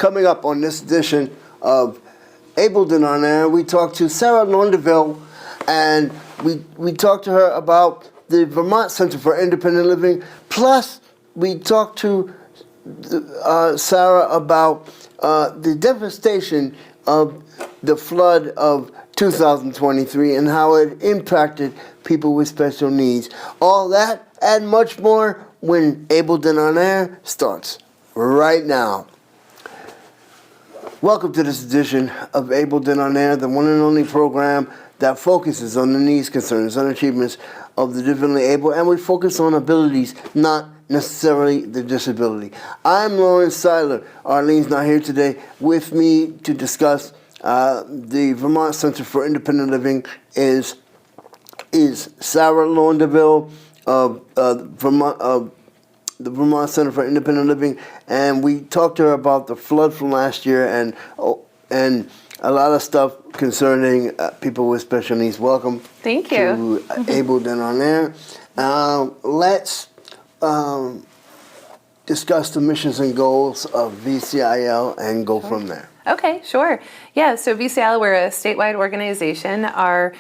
Coming up on this edition of Ableton on Air, we talked to Sarah Laundeville, and we talked to her about the Vermont Center for Independent Living. Plus, we talked to Sarah about the devastation of the flood of 2023 and how it impacted people with special needs. All that and much more when Ableton on Air starts right now. Welcome to this edition of Ableton on Air, the one and only program that focuses on the needs, concerns, and achievements of the differently able, and we focus on abilities, not necessarily the disability. I'm Lawrence Seiler. Arlene's not here today. With me to discuss the Vermont Center for Independent Living is Sarah Laundeville of the Vermont Center for Independent Living, and we talked to her about the flood from last year and a lot of stuff concerning people with special needs. Welcome. Thank you. To Ableton on Air. Let's discuss the missions and goals of VCIL and go from there. Okay, sure. Yeah, so VCIL, we're a statewide organization. Our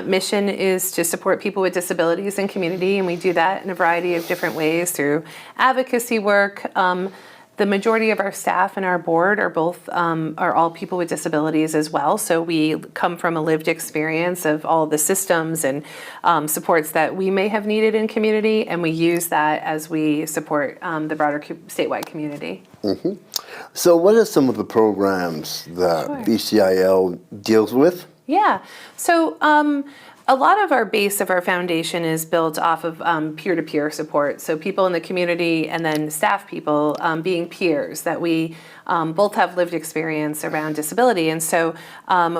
mission is to support people with disabilities in community, and we do that in a variety of different ways through advocacy work. The majority of our staff and our board are all people with disabilities as well. So we come from a lived experience of all the systems and supports that we may have needed in community, and we use that as we support the broader statewide community. Mm-hmm. So what are some of the programs that VCIL deals with? Yeah. So a lot of our base of our foundation is built off of peer-to-peer support. So people in the community and then staff people being peers that we both have lived experience around disability. And so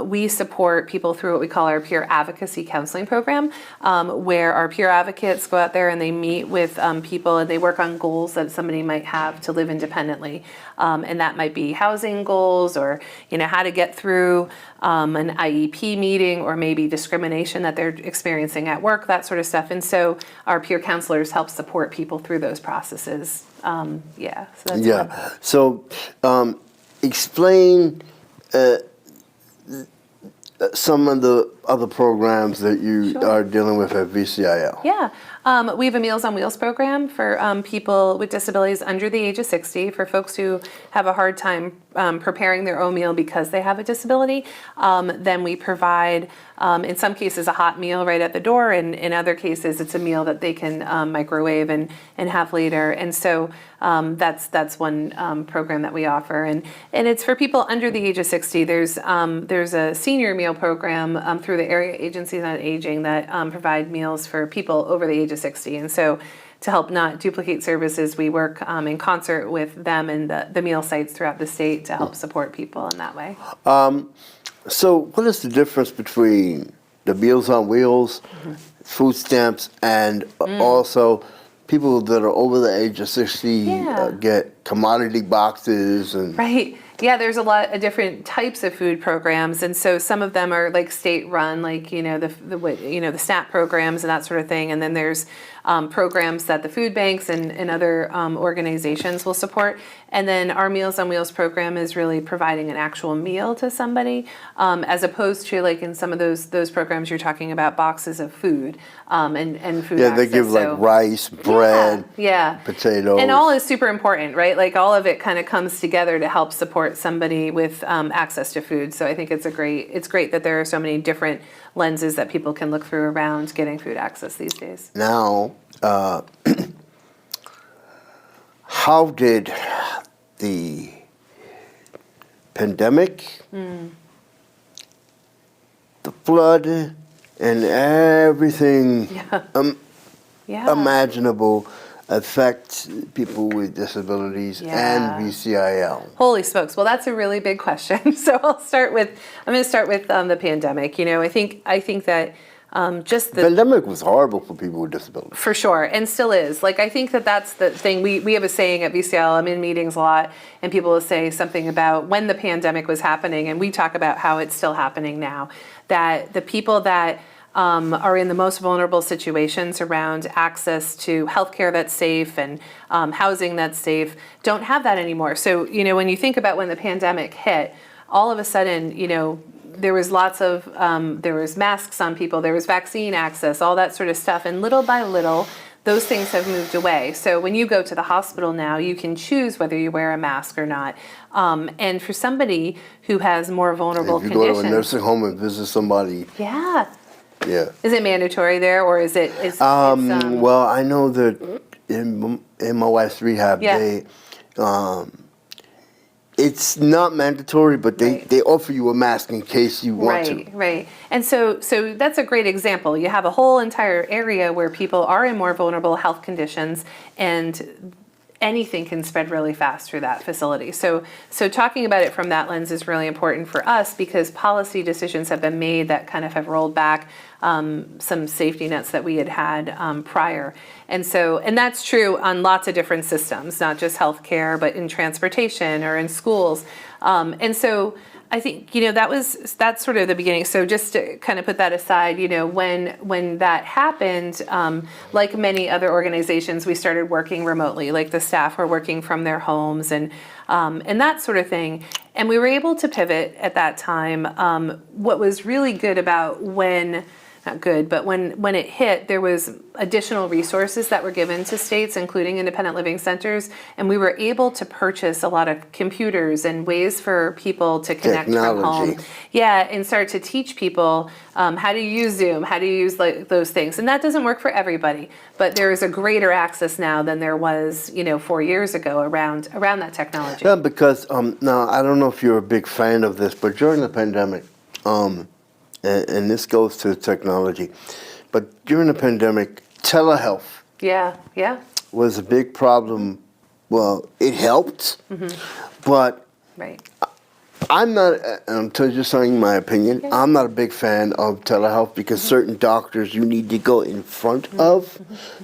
we support people through what we call our peer advocacy counseling program, where our peer advocates go out there and they meet with people and they work on goals that somebody might have to live independently. And that might be housing goals or, how to get through an IEP meeting or maybe discrimination that they're experiencing at work, that sort of stuff. And so our peer counselors help support people through those processes. So that's So explain some of the other programs that you are dealing with at VCIL. Yeah. We have a Meals on Wheels program for people with disabilities under the age of 60, for folks who have a hard time preparing their own meal because they have a disability. Then we provide, in some cases, a hot meal right at the door, and in other cases, it's a meal that they can microwave and have later. And so that's one program that we offer, and it's for people under the age of 60. There's a senior meal program through the area agencies on aging that provide meals for people over the age of 60. And so to help not duplicate services, we work in concert with them and the meal sites throughout the state to help support people in that way. So what is the difference between the Meals on Wheels, food stamps, and also people that are over the age of 60 get commodity boxes? Right. Yeah, there's a lot of different types of food programs, and so some of them are like state run, like the SNAP programs and that sort of thing. And then there's programs that the food banks and other organizations will support. And then our Meals on Wheels program is really providing an actual meal to somebody, as opposed to like in some of those programs you're talking about boxes of food and food. Yeah, they give like rice, bread, potatoes, and all is super important, right? Like all of it kind of comes together to help support somebody with access to food. So I think it's great that there are so many different lenses that people can look through around getting food access these days. Now, how did the pandemic, the flood, and everything imaginable affect people with disabilities and VCIL? Holy smokes! Well, that's a really big question. So I'm going to start with the pandemic. I think that just the pandemic was horrible for people with disabilities. For sure, and still is. Like, I think that's the thing. We have a saying at VCIL, I'm in meetings a lot, and people will say something about when the pandemic was happening, and we talk about how it's still happening now, that the people that are in the most vulnerable situations around access to healthcare that's safe and housing that's safe don't have that anymore. So, when you think about when the pandemic hit, all of a sudden, there was lots of, there was masks on people, there was vaccine access, all that sort of stuff. And little by little, those things have moved away. So when you go to the hospital now, you can choose whether you wear a mask or not. And for somebody who has more vulnerable If you conditions. go to a nursing home and visit somebody. Yeah. Yeah. Is it mandatory there, or is it? Well, I know that in my wife's rehab, they, it's not mandatory, but they offer you a mask in case you want to. Right. And so that's a great example. You have a whole entire area where people are in more vulnerable health conditions, and anything can spread really fast through that facility. So talking about it from that lens is really important for us, because policy decisions have been made that kind of have rolled back some safety nets that we had prior. And that's true on lots of different systems, not just healthcare, but in transportation or in schools. And so I think, that's sort of the beginning. So just to kind of put that aside, when that happened, like many other organizations, we started working remotely, like the staff were working from their homes and that sort of thing. And we were able to pivot at that time. What was really good about not good, but when it hit, there was additional resources that were given to states, including independent living centers, and we were able to purchase a lot of computers and ways for people to connect from home. Yeah, and start to teach people how to use Zoom, how to use those things. And that doesn't work for everybody, but there is a greater access now than there was, 4 years ago around that technology. Yeah, because now I don't know if you're a big fan of this, but during the pandemic, and this goes to technology, but during the pandemic, telehealth was a big problem. Well, it helped, but I'm not, I'm just saying my opinion, I'm not a big fan of telehealth because certain doctors you need to go in front of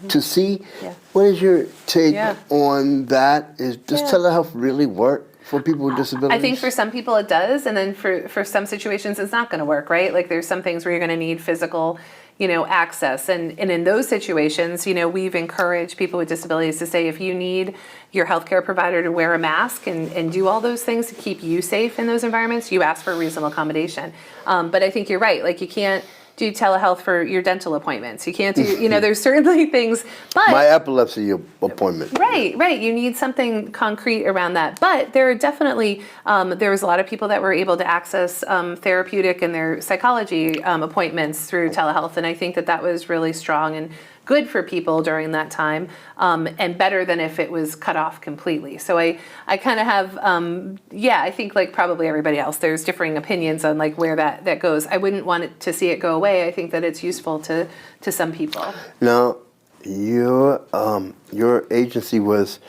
to see. What is your take on that? Does telehealth really work for people with disabilities? I think for some people it does, and then for some situations it's not going to work, right? Like there's some things where you're going to need physical, access. And in those situations, we've encouraged people with disabilities to say, if you need your healthcare provider to wear a mask and do all those things to keep you safe in those environments, you ask for a reasonable accommodation. But I think you're right. Like you can't do telehealth for your dental appointments. You can't do, there's certainly things, but my epilepsy appointment. Right. You need something concrete around that. But there are definitely, there was a lot of people that were able to access therapeutic and their psychology appointments through telehealth. And I think that was really strong and good for people during that time, and better than if it was cut off completely. So I kind of have, I think like probably everybody else, there's differing opinions on like where that goes. I wouldn't want it to see it go away. I think that it's useful to some people. Now, your agency was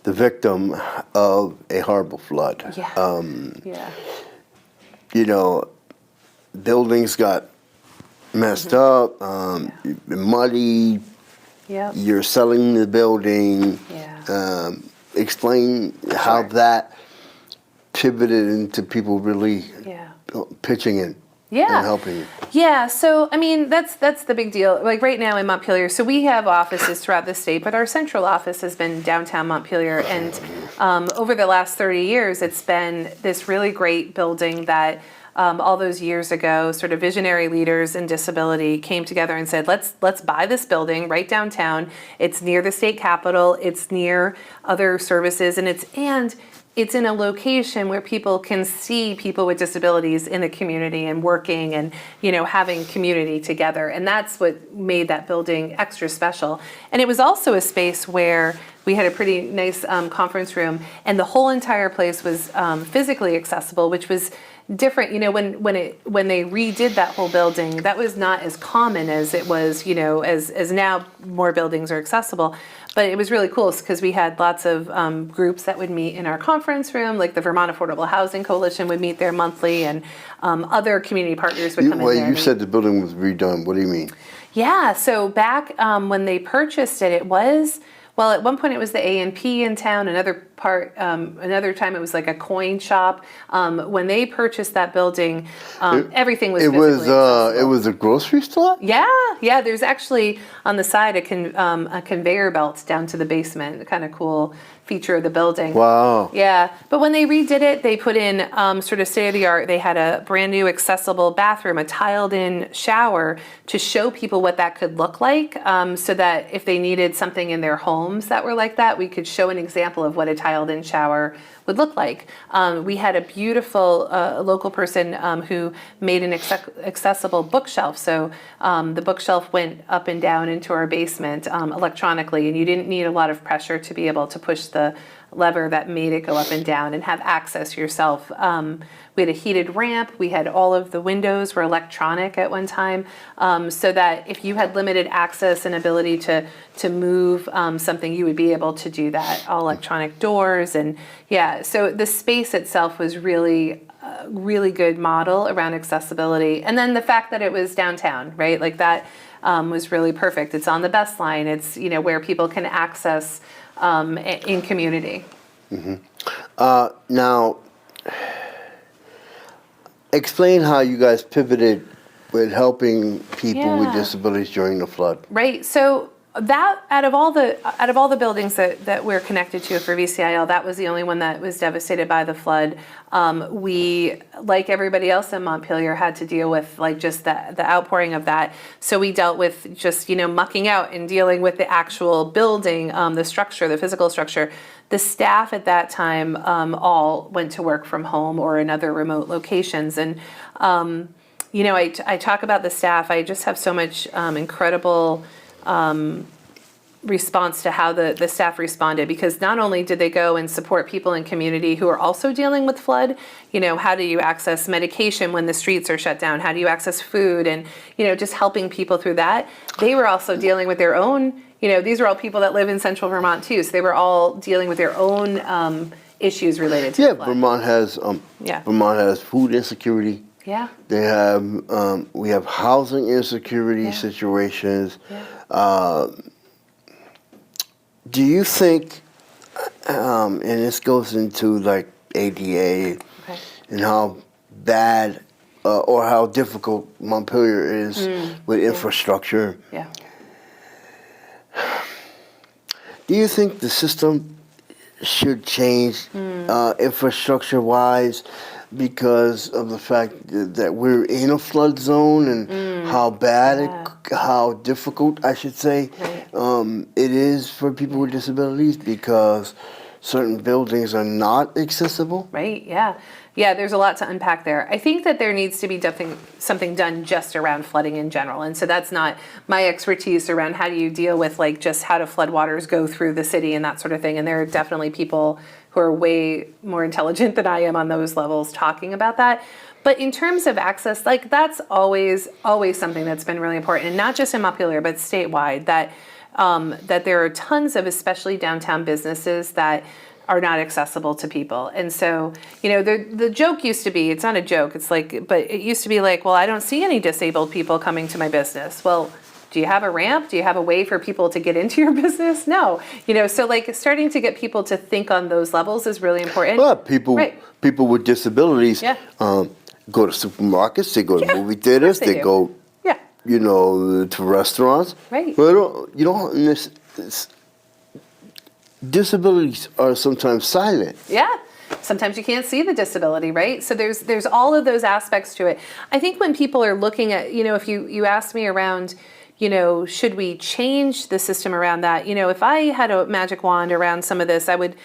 the victim of a horrible flood. Buildings got messed up, muddy. You're selling the building. Explain how that pivoted into people really pitching in and helping you. Yeah, so I mean that's the big deal. Like right now in Montpelier, so we have offices throughout the state, but our central office has been downtown Montpelier, and over the last 30 years, it's been this really great building that. All those years ago, sort of visionary leaders in disability came together and said, let's buy this building right downtown. It's near the state capitol. It's near other services, and it's in a location where people can see people with disabilities in the community and working and having community together. And that's what made that building extra special. And it was also a space where we had a pretty nice conference room, and the whole entire place was physically accessible, which was different. When they redid that whole building, that was not as common as it was, as now more buildings are accessible. But it was really cool because we had lots of groups that would meet in our conference room, like the Vermont Affordable Housing Coalition would meet there monthly, and other community partners would come in there. You said the building was redone. What do you mean? Yeah, so back when they purchased it, it was, well, at one point it was the A&P in town, another part. Another time it was like a coin shop. When they purchased that building, everything was physically accessible. It was a grocery store? Yeah. There's actually on the side a conveyor belt down to the basement. Kind of cool feature of the building. Wow. Yeah, but when they redid it, they put in sort of state of the art. They had a brand new accessible bathroom, a tiled-in shower to show people what that could look like, so that if they needed something in their homes that were like that, we could show an example of what a tiled-in shower would look like. We had a beautiful local person who made an accessible bookshelf. So the bookshelf went up and down into our basement electronically, and you didn't need a lot of pressure to be able to push the lever that made it go up and down and have access yourself. We had a heated ramp. We had all of the windows were electronic at one time, so that if you had limited access and ability to move something, you would be able to do that. All electronic doors, and so the space itself was really a really good model around accessibility. And then the fact that it was downtown, right? Like that was really perfect. It's on the best line. It's where people can access in community. Now, explain how you guys pivoted with helping people with disabilities during the flood. Right. So that out of all the buildings that we're connected to for VCIL, that was the only one that was devastated by the flood. We, like everybody else in Montpelier, had to deal with like just the outpouring of that. So we dealt with just mucking out and dealing with the actual building, the structure, the physical structure. The staff at that time all went to work from home or in other remote locations. And I talk about the staff. I just have so much incredible response to how the staff responded, because not only did they go and support people in community who are also dealing with flood, how do you access medication when the streets are shut down? How do you access food? And, just helping people through that. They were also dealing with their own, these are all people that live in central Vermont too. So they were all dealing with their own issues related to the flood. Vermont has food insecurity. Yeah. They have, we have housing insecurity situations. Yeah. Do you think, and this goes into like ADA and how bad or how difficult Montpelier is with infrastructure. Yeah. Do you think the system should change infrastructure-wise because of the fact that we're in a flood zone and how bad how difficult, I should say, it is for people with disabilities because certain buildings are not accessible? Right, yeah. Yeah, there's a lot to unpack there. I think that there needs to be something done just around flooding in general. And so that's not my expertise around how do you deal with like just how do floodwaters go through the city and that sort of thing. And there are definitely people who are way more intelligent than I am on those levels talking about that. But in terms of access, like that's always something that's been really important, and not just in Montpelier, but statewide, that there are tons of especially downtown businesses that are not accessible to people. And so, the joke used to be, it's not a joke, it's like, but it used to be like, well, I don't see any disabled people coming to my business. Well, do you have a ramp? Do you have a way for people to get into your business? No. So like starting to get people to think on those levels is really important. Well, people with disabilities go to supermarkets, they go to movie theaters, they go to restaurants. Right. Well, disabilities are sometimes silent. Yeah. Sometimes you can't see the disability, right? So there's all of those aspects to it. I think when people are looking at, if you ask me around, should we change the system around that? If I had a magic wand around some of this, I would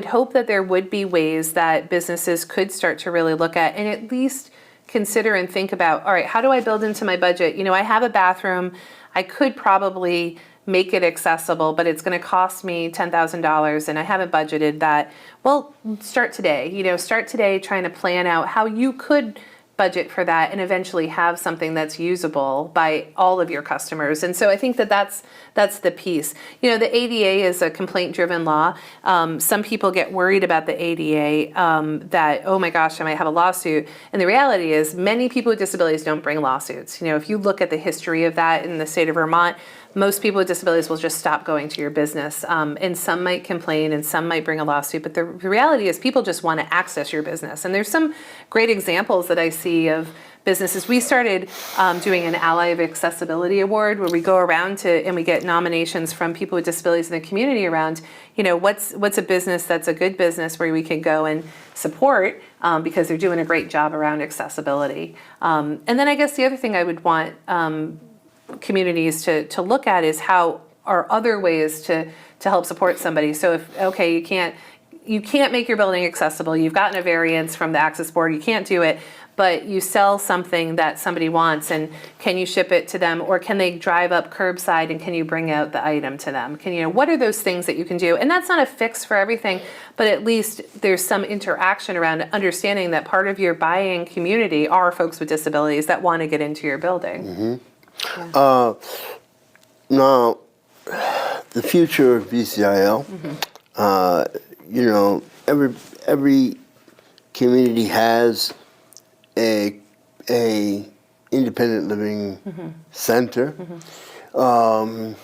hope that there would be ways that businesses could start to really look at and at least consider and think about, all right, how do I build into my budget? I have a bathroom. I could probably make it accessible, but it's going to cost me $10,000 and I haven't budgeted that. Well, start today. Start today trying to plan out how you could budget for that and eventually have something that's usable by all of your customers. And so I think that's the piece. The ADA is a complaint-driven law. Some people get worried about the ADA that, oh my gosh, I might have a lawsuit. And the reality is many people with disabilities don't bring lawsuits. If you look at the history of that in the state of Vermont, most people with disabilities will just stop going to your business. And some might complain and some might bring a lawsuit. But the reality is people just want to access your business. And there's some great examples that I see of businesses. We started doing an Ally of Accessibility Award where we go around and we get nominations from people with disabilities in the community around, what's a business that's a good business where we can go and support because they're doing a great job around accessibility. And then I guess the other thing I would want communities to look at is how are other ways to help support somebody. So you can't make your building accessible. You've gotten a variance from the Access Board. You can't do it, but you sell something that somebody wants, and can you ship it to them, or can they drive up curbside and can you bring out the item to them? What are those things that you can do? And that's not a fix for everything, but at least there's some interaction around understanding that part of your buying community are folks with disabilities that want to get into your building. Mm-hmm. Yeah. Now, the future of VCIL. Every community has a independent living center. You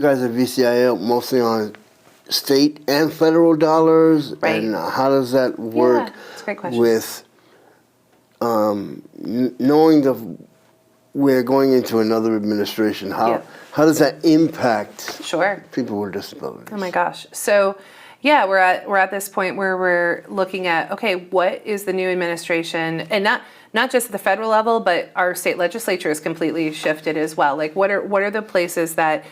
guys at VCIL mostly on state and federal dollars, right. And how does that work? Yeah, that's a great question. With knowing we're going into another administration, how does that impact people with disabilities? Oh my gosh. So yeah, we're at this point where we're looking at, okay, what is the new administration, and not just at the federal level, but our state legislature has completely shifted as well. Like what are the places that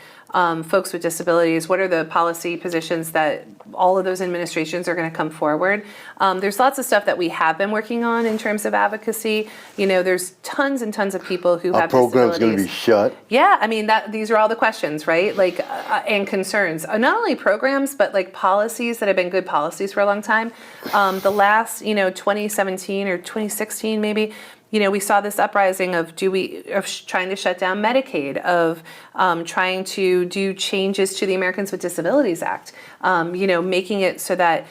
folks with disabilities, what are the policy positions that all of those administrations are going to come forward? There's lots of stuff that we have been working on in terms of advocacy. There's tons and tons of people who have disabilities. Our program's going to be shut. Yeah, I mean, these are all the questions, right? Like, and concerns. Not only programs, but like policies that have been good policies for a long time. The last, 2017 or 2016 maybe, we saw this uprising of trying to shut down Medicaid, of trying to do changes to the Americans with Disabilities Act, making it so that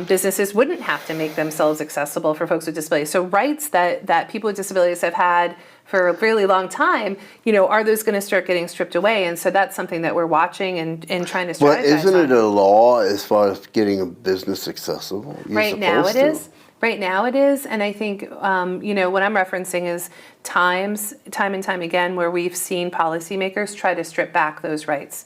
businesses wouldn't have to make themselves accessible for folks with disabilities. So rights that people with disabilities have had for a really long time, are those going to start getting stripped away? And so that's something that we're watching and trying to strategize. Well, isn't it a law as far as getting a business accessible? Right now it is. Right now it is, and I think, what I'm referencing is time and time again where we've seen policymakers try to strip back those rights.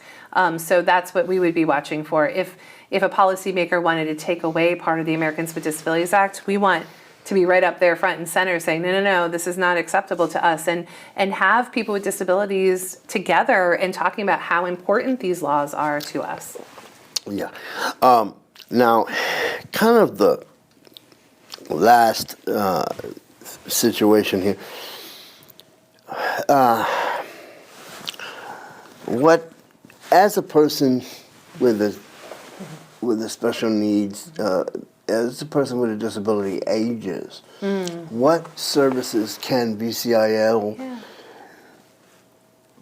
So that's what we would be watching for. If a policymaker wanted to take away part of the Americans with Disabilities Act, we want to be right up there front and center saying, no, this is not acceptable to us, and have people with disabilities together and talking about how important these laws are to us. Yeah. Now, kind of the last situation here. What, as a person with a special needs, as a person with a disability ages, what services can VCIL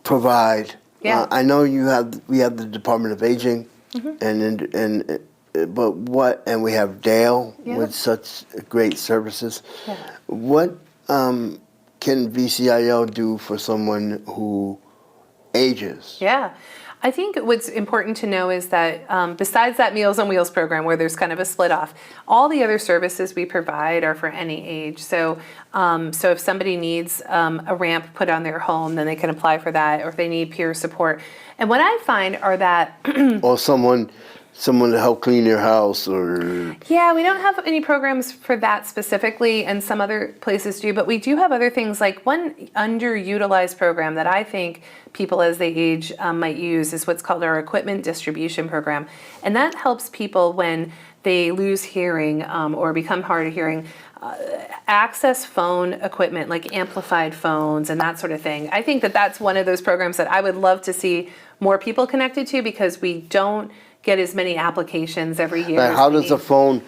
provide? Yeah. I know we have the Department of Aging, and we have Dale with such great services. Yeah. What can VCIL do for someone who ages? Yeah. I think what's important to know is that besides that Meals on Wheels program where there's kind of a split off, all the other services we provide are for any age. So if somebody needs a ramp put on their home, then they can apply for that, or if they need peer support. And what I find are that... or someone to help clean their house, or... Yeah, we don't have any programs for that specifically, and some other places do, but we do have other things. Like one underutilized program that I think people as they age might use is what's called our equipment distribution program. And that helps people when they lose hearing or become hard of hearing, access phone equipment like amplified phones and that sort of thing. I think that that's one of those programs that I would love to see more people connected to, because we don't get as many applications every year. Like how does a phone,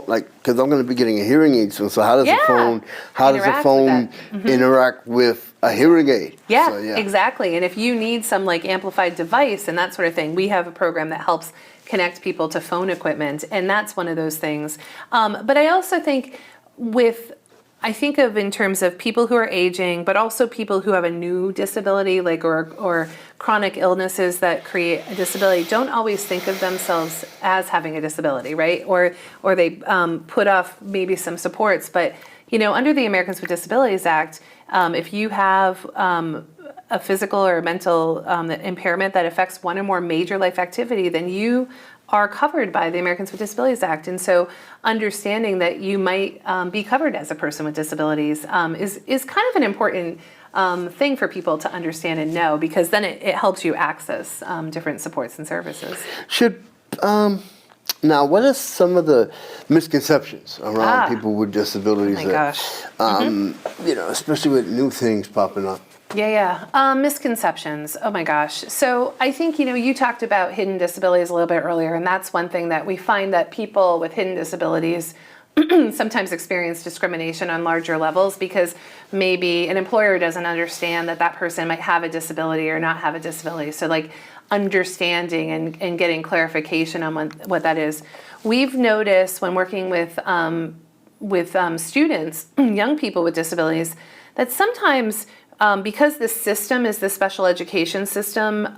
like, because I'm going to be getting a hearing aid soon, so how does a phone interact with a hearing aid? Yeah, So, exactly. And if you need some like amplified device and that sort of thing, we have a program that helps connect people to phone equipment, and that's one of those things. But I also think I think of in terms of people who are aging, but also people who have a new disability, like or chronic illnesses that create a disability, don't always think of themselves as having a disability, right? Or they put off maybe some supports. But under the Americans with Disabilities Act, if you have a physical or mental impairment that affects one or more major life activity, then you are covered by the Americans with Disabilities Act. And so understanding that you might be covered as a person with disabilities is kind of an important thing for people to understand and know, because then it helps you access different supports and services. Now, what are some of the misconceptions around people with disabilities? Oh my gosh. Especially with new things popping up. Yeah. Misconceptions. Oh my gosh. So I think, you talked about hidden disabilities a little bit earlier, and that's one thing that we find that people with hidden disabilities sometimes experience discrimination on larger levels, because maybe an employer doesn't understand that person might have a disability or not have a disability. So like understanding and getting clarification on what that is. We've noticed when working with students, young people with disabilities, that sometimes because the system is the special education system,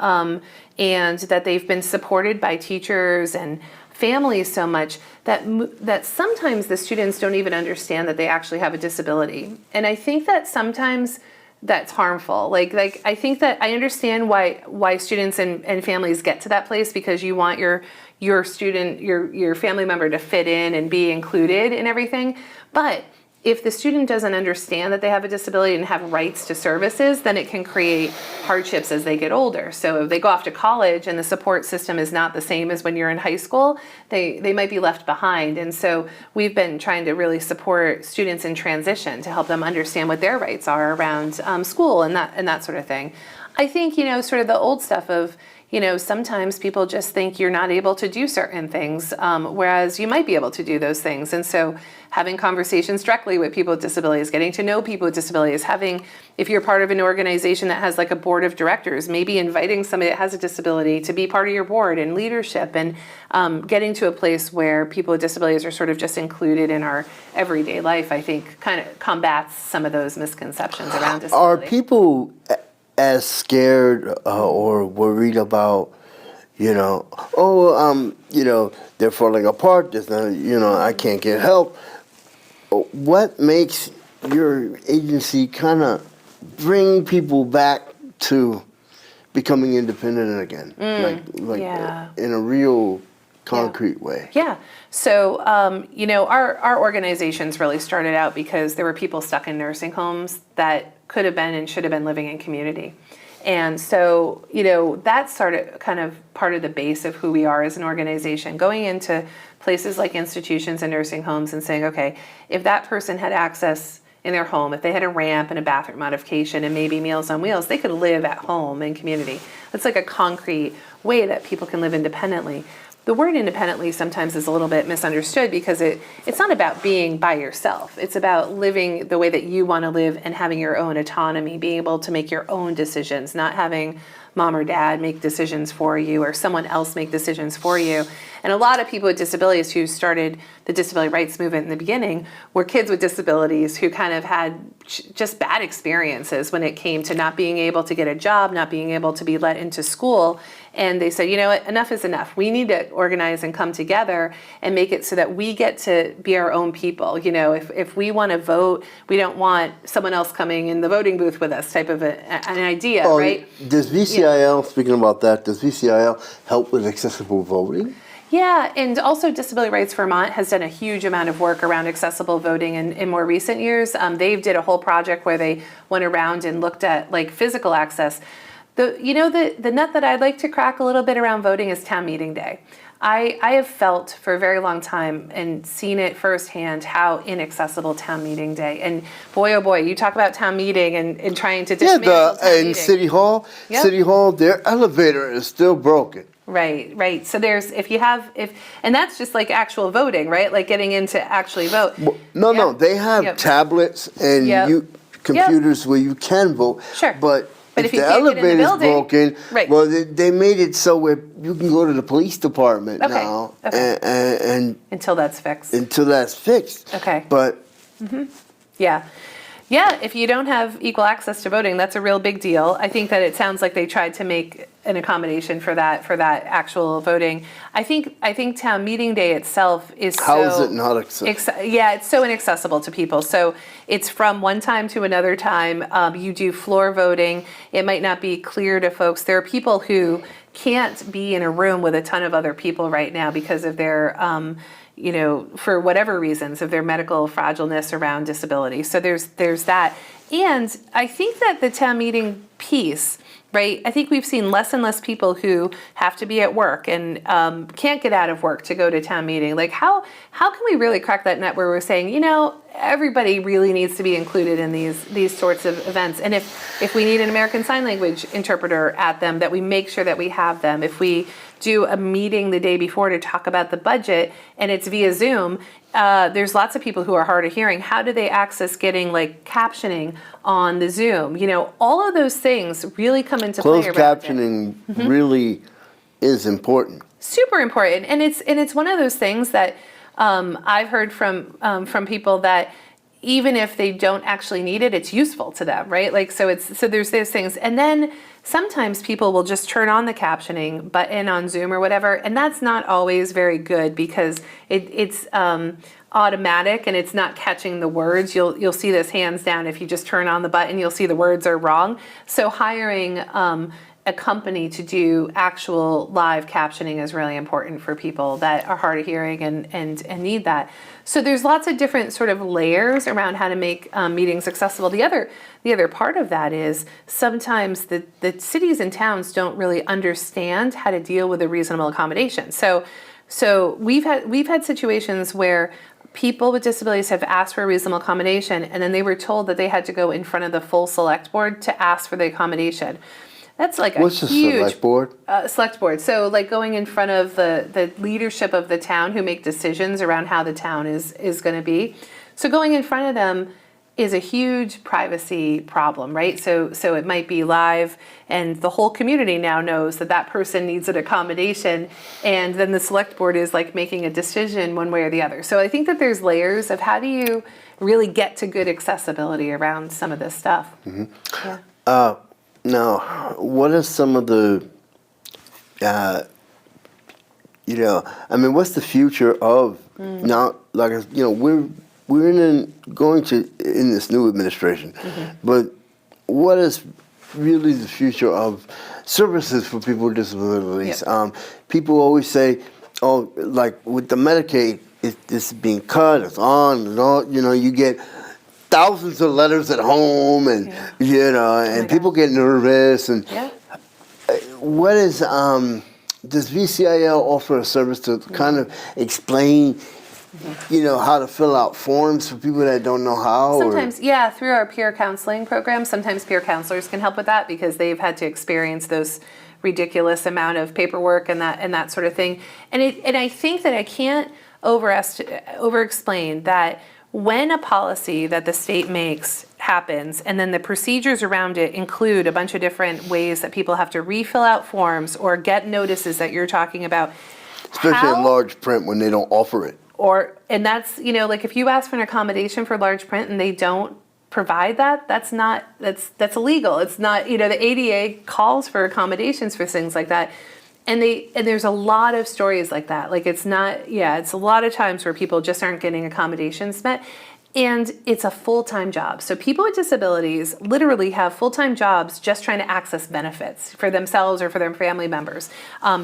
and that they've been supported by teachers and families so much that sometimes the students don't even understand that they actually have a disability. And I think that sometimes that's harmful. Like I think that I understand why students and families get to that place, because you want your student, your family member to fit in and be included in everything. But if the student doesn't understand that they have a disability and have rights to services, then it can create hardships as they get older. So if they go off to college and the support system is not the same as when you're in high school, they might be left behind. And so we've been trying to really support students in transition to help them understand what their rights are around school and that sort of thing. I think, sort of the old stuff of, sometimes people just think you're not able to do certain things, whereas you might be able to do those things. And so having conversations directly with people with disabilities, getting to know people with disabilities, if you're part of an organization that has like a board of directors, maybe inviting somebody that has a disability to be part of your board and leadership, and getting to a place where people with disabilities are sort of just included in our everyday life, I think kind of combats some of those misconceptions around disability. Are people as scared or worried about, they're falling apart, there's no, I can't get help? What makes your agency kind of bring people back to becoming independent again, in a real concrete way? Yeah. So, our organizations really started out because there were people stuck in nursing homes that could have been and should have been living in community. And so, that started kind of part of the base of who we are as an organization, going into places like institutions and nursing homes and saying, okay, if that person had access in their home, if they had a ramp and a bathroom modification and maybe Meals on Wheels, they could live at home in community. That's like a concrete way that people can live independently. The word independently sometimes is a little bit misunderstood, because it's not about being by yourself. It's about living the way that you want to live and having your own autonomy, being able to make your own decisions, not having mom or dad make decisions for you or someone else make decisions for you. And a lot of people with disabilities who started the disability rights movement in the beginning were kids with disabilities who kind of had just bad experiences when it came to not being able to get a job, not being able to be let into school. And they said, what, enough is enough. We need to organize and come together and make it so that we get to be our own people. If we want to vote, we don't want someone else coming in the voting booth with us, type of an idea, right? Does VCIL, speaking about that, does VCIL help with accessible voting? Yeah, and also Disability Rights Vermont has done a huge amount of work around accessible voting in more recent years. They did a whole project where they went around and looked at like physical access. The nut that I'd like to crack a little bit around voting is town meeting day. I have felt for a very long time and seen it firsthand how inaccessible town meeting day. And boy, oh boy, you talk about town meeting and trying to dismantle town meeting. City Hall, yep. City Hall, their elevator is still broken. Right. So and that's just like actual voting, right? Like getting in to actually vote. Well, no, they have tablets and computers where you can vote. Sure. But if you the can't get in the elevator's building, broken, right. Well, they made it so where you can go to the police department now, Okay. and until that's fixed. Until that's fixed. Okay. But Yeah. Yeah, if you don't have equal access to voting, that's a real big deal. I think that it sounds like they tried to make an accommodation for that actual voting. I think town meeting day itself is How is it not accessible? yeah, it's so inaccessible to people. So it's from one time to another time. You do floor voting. It might not be clear to folks. There are people who can't be in a room with a ton of other people right now because of their for whatever reasons of their medical fragileness around disability. So there's that. And I think that the town meeting piece, right? I think we've seen less and less people who have to be at work and can't get out of work to go to town meeting. Like how can we really crack that nut where we're saying, everybody really needs to be included in these sorts of events. And if we need an American Sign Language interpreter at them, that we make sure that we have them. If we do a meeting the day before to talk about the budget and it's via Zoom, there's lots of people who are hard of hearing. How do they access getting captioning on the Zoom? All of those things really come into play. Closed captioning really is important. Super important, and it's one of those things that I've heard from people that even if they don't actually need it, it's useful to them, right? So there's those things, and then sometimes people will just turn on the captioning button on Zoom or whatever, and that's not always very good because it's automatic and it's not catching the words. You'll see this hands down. If you just turn on the button, you'll see the words are wrong. So hiring a company to do actual live captioning is really important for people that are hard of hearing and need that. So there's lots of different sort of layers around how to make meetings accessible. The other part of that is sometimes the cities and towns don't really understand how to deal with a reasonable accommodation. So we've had situations where people with disabilities have asked for a reasonable accommodation, and then they were told that they had to go in front of the full select board to ask for the accommodation. That's like a What's huge the select board? Select board. So going in front of the leadership of the town who make decisions around how the town is going to be. So going in front of them is a huge privacy problem, right? So it might be live, and the whole community now knows that person needs an accommodation, and then the select board is making a decision one way or the other. So I think that there's layers of how do you really get to good accessibility around some of this stuff. Mm-hmm. Yeah. Now, what are some of the, what's the future of now? We're going in this new administration, but what is really the future of services for people with disabilities? Yep. People always say, "Oh, with the Medicaid, it's being cut, it's on and on." You get thousands of letters at home, and people get nervous. And what is does VCIL offer a service to kind of explain, how to fill out forms for people that don't know how? Sometimes, through our peer counseling program. Sometimes peer counselors can help with that because they've had to experience those ridiculous amount of paperwork and that sort of thing. And I think that I can't over-explain that. When a policy that the state makes happens, and then the procedures around it include a bunch of different ways that people have to refill out forms or get notices that you're talking about. Especially in large print when they don't offer it. And that's, if you ask for an accommodation for large print and they don't provide that's illegal. It's not, the ADA calls for accommodations for things like that. And there's a lot of stories like that. It's a lot of times where people just aren't getting accommodations met. And it's a full-time job. So people with disabilities literally have full-time jobs just trying to access benefits for themselves or for their family members.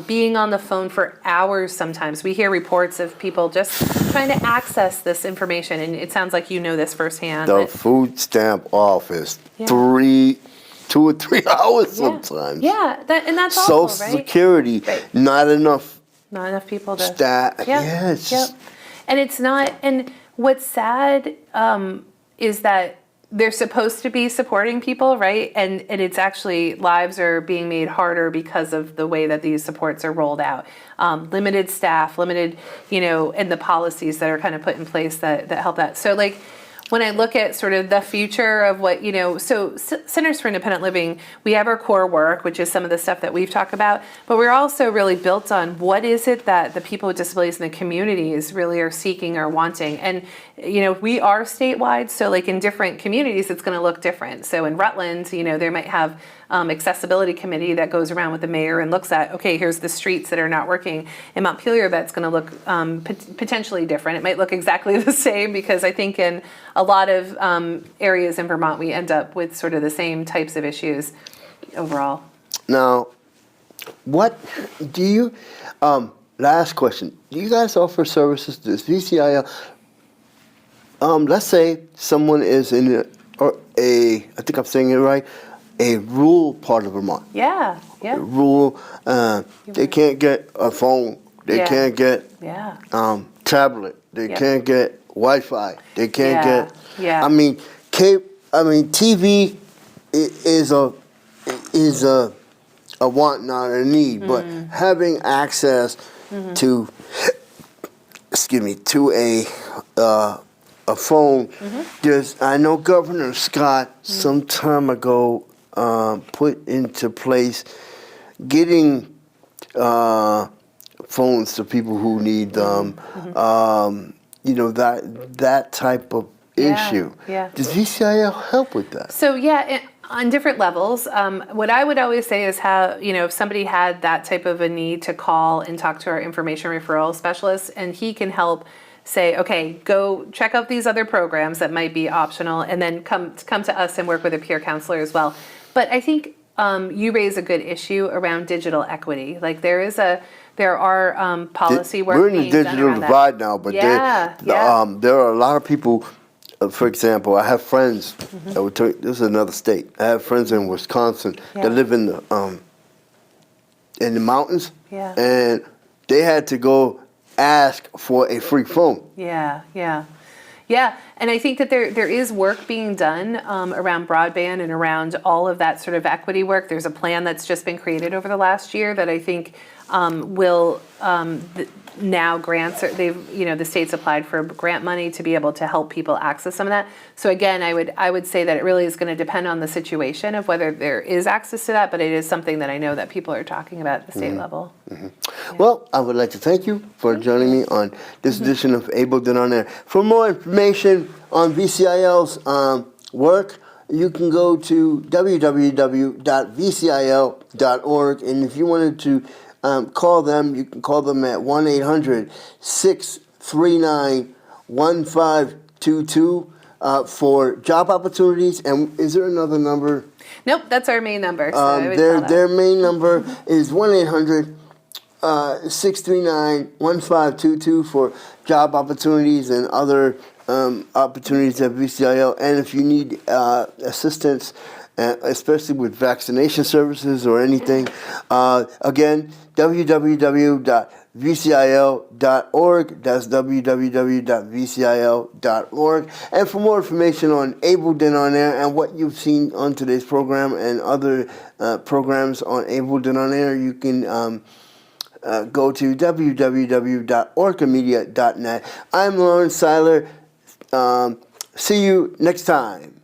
Being on the phone for hours sometimes. We hear reports of people just trying to access this information. And it sounds like you know this firsthand. The food stamp office, 2 or 3 hours sometimes. Yeah, that's awful, Social Security, not enough people to staff. And it's not. And what's sad is that they're supposed to be supporting people, right? And it's actually lives are being made harder because of the way that these supports are rolled out. Limited staff, limited, and the policies that are kind of put in place that help that. So when I look at sort of the future of what, so Centers for Independent Living, we have our core work, which is some of the stuff that we've talked about, but we're also really built on what is it that the people with disabilities in the communities really are seeking or wanting. And, we are statewide, so like in different communities, it's going to look different. So in Rutland, they might have accessibility committee that goes around with the mayor and looks at, okay, here's the streets that are not working. In Montpelier, that's going to look potentially different. It might look exactly the same because I think in a lot of areas in Vermont, we end up with sort of the same types of issues overall. Now, what do you, last question, do you guys offer services to this VCIL? Let's say someone is in I think I'm saying it right, a rural part of Vermont. Yeah. Rural, they can't get a phone. They can't get tablet. They can't get Wi-Fi. They can't get. Yeah. I mean, TV is a want, not a need. But having access to, a phone. I know Governor Scott some time ago put into place getting phones to people who need them. That type of issue. Yeah. Does VCIL help with that? So on different levels, what I would always say is how, if somebody had that type of a need, to call and talk to our information referral specialist, and he can help say, okay, go check out these other programs that might be optional, and then come to us and work with a peer counselor as well. But I think you raise a good issue around digital equity. Like there are policy work. We're in the digital divide now, but there are a lot of people. For example, I have friends. This is another state. I have friends in Wisconsin that live in the mountains, and they had to go ask for a free phone. Yeah, and I think that there is work being done around broadband and around all of that sort of equity work. There's a plan that's just been created over the last year that I think will now grants. The state's applied for grant money to be able to help people access some of that. So again, I would say that it really is going to depend on the situation of whether there is access to that, but it is something that I know that people are talking about at the state level. Yeah. Well, I would like to thank you for joining me on this edition of Able Then On Air. For more information on VCIL's work, you can go to www.vcil.org, and if you wanted to call them, you can call them at 1-800-639-1522 for job opportunities. And is there another number? Nope, that's our main number. So their main number is 1-800-639-1522 for job opportunities and other opportunities at VCIL. And if you need assistance, especially with vaccination services or anything, again, www.vcil.org. That's www.vcil.org. And for more information on Able Then On Air and what you've seen on today's program and other programs on Able Then On Air, you can go to www.orcamedia.net. I'm Lawrence Seiler. See you next time.